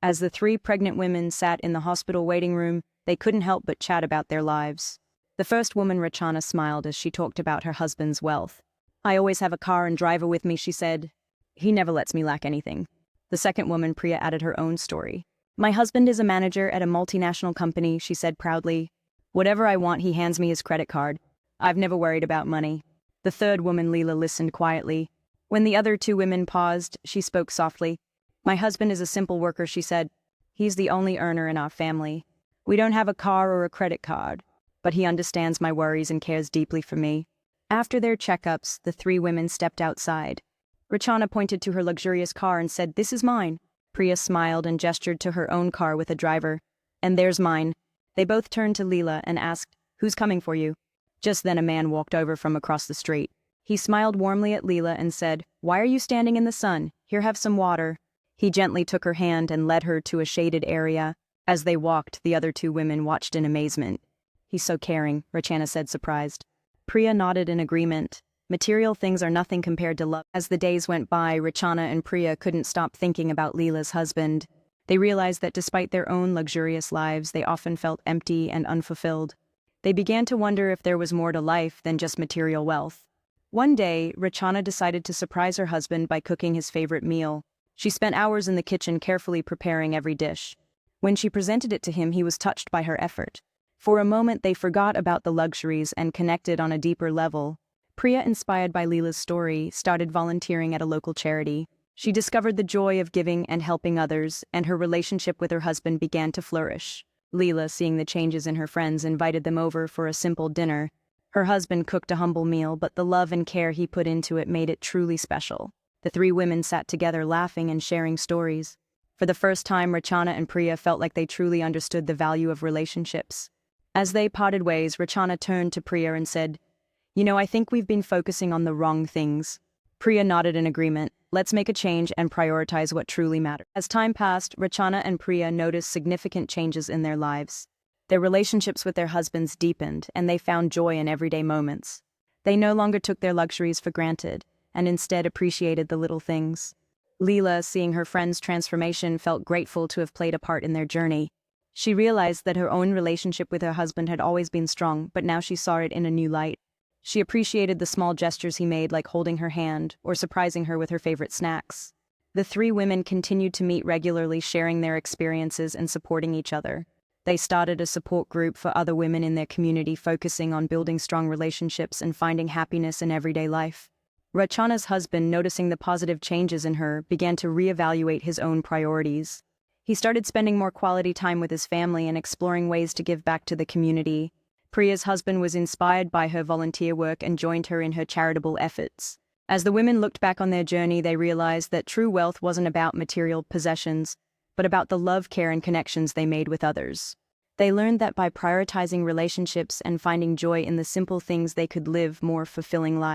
As the three pregnant women sat in the hospital waiting room, they couldn't help but chat about their lives. The first woman, Rachana, smiled as she talked about her husband's wealth. "I always have a car and driver with me," she said. "He never lets me lack anything." The second woman, Priya, added her own story. "My husband is a manager at a multinational company," she said proudly. "Whatever I want, he hands me his credit card. I've never worried about money." The third woman, Leela, listened quietly. When the other two women paused, she spoke softly. "My husband is a simple worker," she said. "He's the only earner in our family. We don't have a car or a credit card, but he understands my worries and cares deeply for me." After their checkups, the three women stepped outside. Rachana pointed to her luxurious car and said, "This is mine." Priya smiled and gestured to her own car with a driver. "And there's mine." They both turned to Leela and asked, "Who's coming for you?" Just then a man walked over from across the street. He smiled warmly at Leela and said, "Why are you standing in the sun? Here, have some water." He gently took her hand and led her to a shaded area. As they walked, the other two women watched in amazement. "He's so caring," Rachana said, surprised. Priya nodded in agreement. Material things are nothing compared to love. As the days went by, Rachana and Priya couldn't stop thinking about Leela's husband. They realized that despite their own luxurious lives, they often felt empty and unfulfilled. They began to wonder if there was more to life than just material wealth. One day, Rachana decided to surprise her husband by cooking his favorite meal. She spent hours in the kitchen carefully preparing every dish. When she presented it to him, he was touched by her effort. For a moment, they forgot about the luxuries and connected on a deeper level. Priya, inspired by Leela's story, started volunteering at a local charity. She discovered the joy of giving and helping others, and her relationship with her husband began to flourish. Leela, seeing the changes in her friends, invited them over for a simple dinner. Her husband cooked a humble meal, but the love and care he put into it made it truly special. The three women sat together laughing and sharing stories. For the first time, Rachana and Priya felt like they truly understood the value of relationships. As they parted ways, Rachana turned to Priya and said, "You know, I think we've been focusing on the wrong things." Priya nodded in agreement. "Let's make a change and prioritize what truly matters." As time passed, Rachana and Priya noticed significant changes in their lives. Their relationships with their husbands deepened, and they found joy in everyday moments. They no longer took their luxuries for granted, and instead appreciated the little things. Leela, seeing her friend's transformation, felt grateful to have played a part in their journey. She realized that her own relationship with her husband had always been strong, but now she saw it in a new light. She appreciated the small gestures he made, like holding her hand or surprising her with her favorite snacks. The three women continued to meet regularly, sharing their experiences and supporting each other. They started a support group for other women in their community, focusing on building strong relationships and finding happiness in everyday life. Rachana's husband, noticing the positive changes in her, began to reevaluate his own priorities. He started spending more quality time with his family and exploring ways to give back to the community. Priya's husband was inspired by her volunteer work and joined her in her charitable efforts. As the women looked back on their journey, they realized that true wealth wasn't about material possessions, but about the love, care, and connections they made with others. They learned that by prioritizing relationships and finding joy in the simple things, they could live more fulfilling lives.